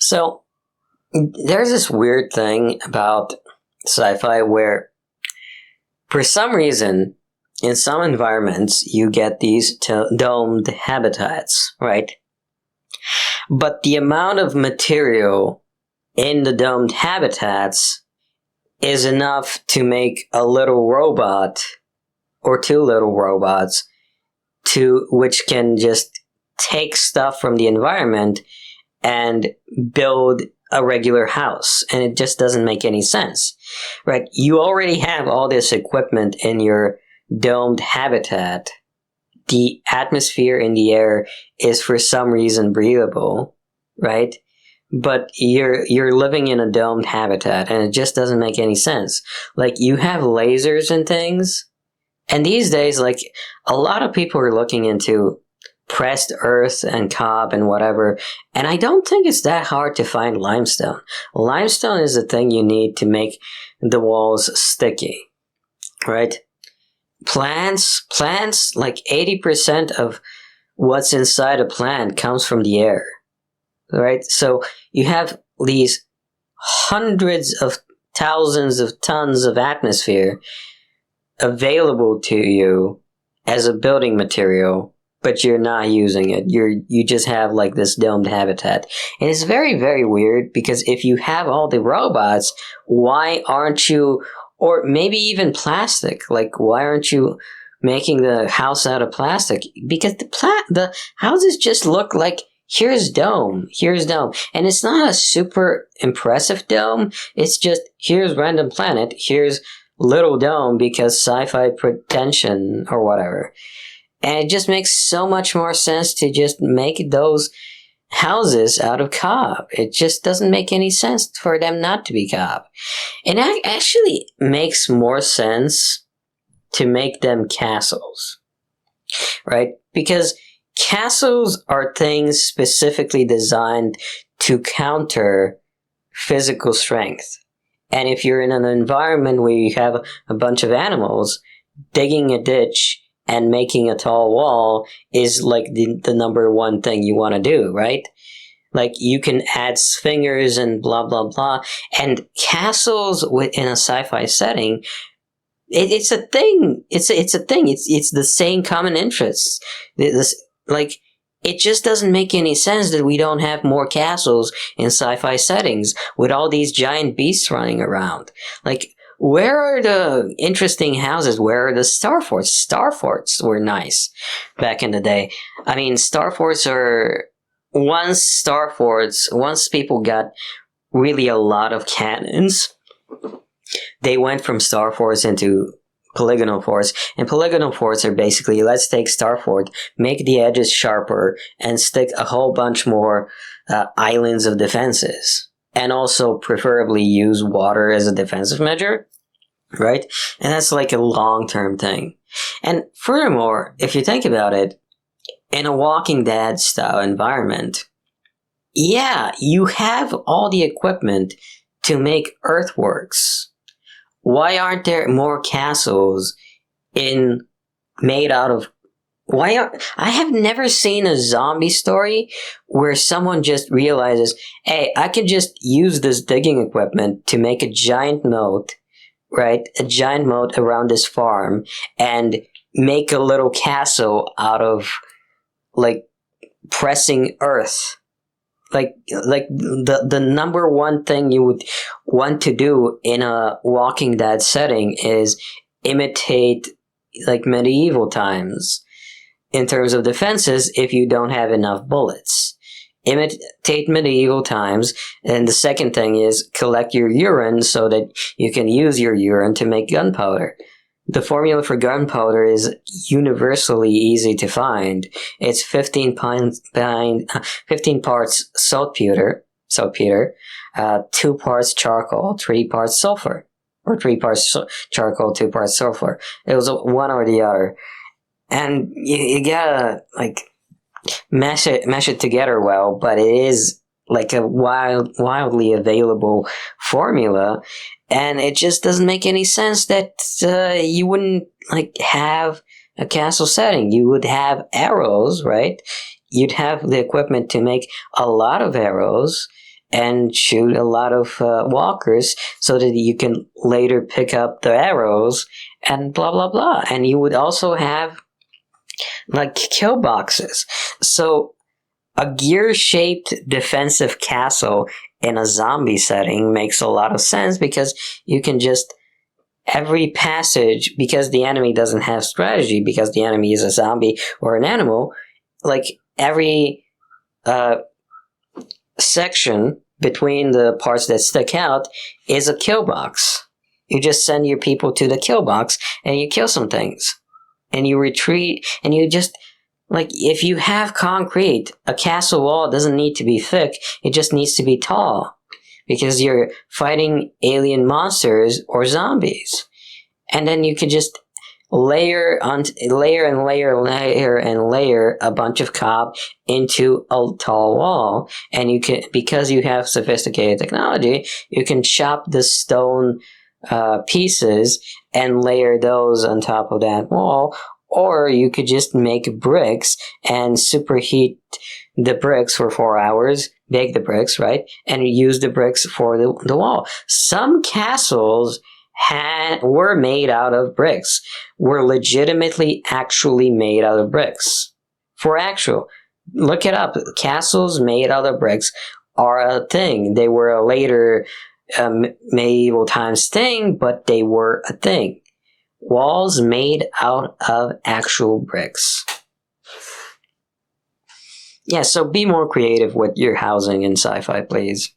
So there's this weird thing about sci-fi where, for some reason, in some environments, you get these domed habitats, right? But the amount of material in the domed habitats is enough to make a little robot or two little robots which can just take stuff from the environment and build a regular house, and it just doesn't make any sense, right? You already have all this equipment in your domed habitat. The atmosphere in the air is for some reason breathable, right? But you're living in a domed habitat, and it just doesn't make any sense. Like, you have lasers and things, and these days, like, a lot of people are looking into pressed earth and cob and whatever, and I don't think it's that hard to find limestone. Limestone is the thing you need to make the walls sticky, right? Plants, like 80% of what's inside a plant comes from the air, right? So you have these hundreds of thousands of tons of atmosphere available to you as a building material, but you're not using it. You just have like this domed habitat. And it's very, very weird, because if you have all the robots, why aren't you, or maybe even plastic, like why aren't you making the house out of plastic? Because the houses just look like, here's dome. And it's not a super impressive dome. It's just, here's random planet, here's little dome because sci-fi pretension or whatever. And it just makes so much more sense to just make those houses out of cob. It just doesn't make any sense for them not to be cob. And it actually makes more sense to make them castles, right? Because castles are things specifically designed to counter physical strength. And if you're in an environment where you have a bunch of animals, digging a ditch and making a tall wall is like the number one thing you want to do, right? Like, you can add fingers and blah, blah, blah. And castles in a sci-fi setting, it's a thing. It's a thing. It's the same common interests. Like, it just doesn't make any sense that we don't have more castles in sci-fi settings with all these giant beasts running around. Like, where are the interesting houses? Where are the star forts? Star forts were nice back in the day. I mean, star forts are... Once people got really a lot of cannons, they went from star forts into polygonal forts. And polygonal forts are basically, let's take star fort, make the edges sharper, and stick a whole bunch more islands of defenses. And also preferably use water as a defensive measure, right? And that's like a long-term thing. And furthermore, if you think about it, in a Walking Dead style environment, yeah, you have all the equipment to make earthworks. Why aren't there more castles made out of... I have never seen a zombie story where someone just realizes, hey, I can just use this digging equipment to make a giant moat, right? A giant moat around this farm, and make a little castle out of, like, pressing earth. Like the number one thing you would want to do in a Walking Dead setting is imitate, like, medieval times in terms of defenses if you don't have enough bullets. Imitate medieval times. And the second thing is collect your urine so that you can use your urine to make gunpowder. The formula for gunpowder is universally easy to find. It's 15 parts saltpeter, 2 parts charcoal, 3 parts sulfur. Or 3 parts charcoal, 2 parts sulfur. It was one or the other. And you gotta, like, mash it together well, but it is like a wildly available formula. And it just doesn't make any sense that you wouldn't, like, have a castle setting. You would have arrows, right? You'd have the equipment to make a lot of arrows, and shoot a lot of walkers so that you can later pick up the arrows and blah blah blah. And you would also have like kill boxes. So a gear-shaped defensive castle in a zombie setting makes a lot of sense because you can just every passage, because the enemy doesn't have strategy, because the enemy is a zombie or an animal, like every section between the parts that stick out is a kill box. You just send your people to the kill box and you kill some things. And you retreat, and you just, like, if you have concrete, a castle wall doesn't need to be thick, it just needs to be tall. Because you're fighting alien monsters or zombies. And then you can just layer a bunch of cob into a tall wall. And you can, because you have sophisticated technology, you can chop the stone pieces and layer those on top of that wall, or you could just make bricks and superheat the bricks for 4 hours, bake the bricks, right, and use the bricks for the wall. Some castles were made out of bricks, were legitimately actually made out of bricks. For actual, look it up. Castles made out of bricks are a thing. They were a later medieval times thing, but they were a thing. Walls made out of actual bricks. Yeah, so be more creative with your housing in sci-fi, please.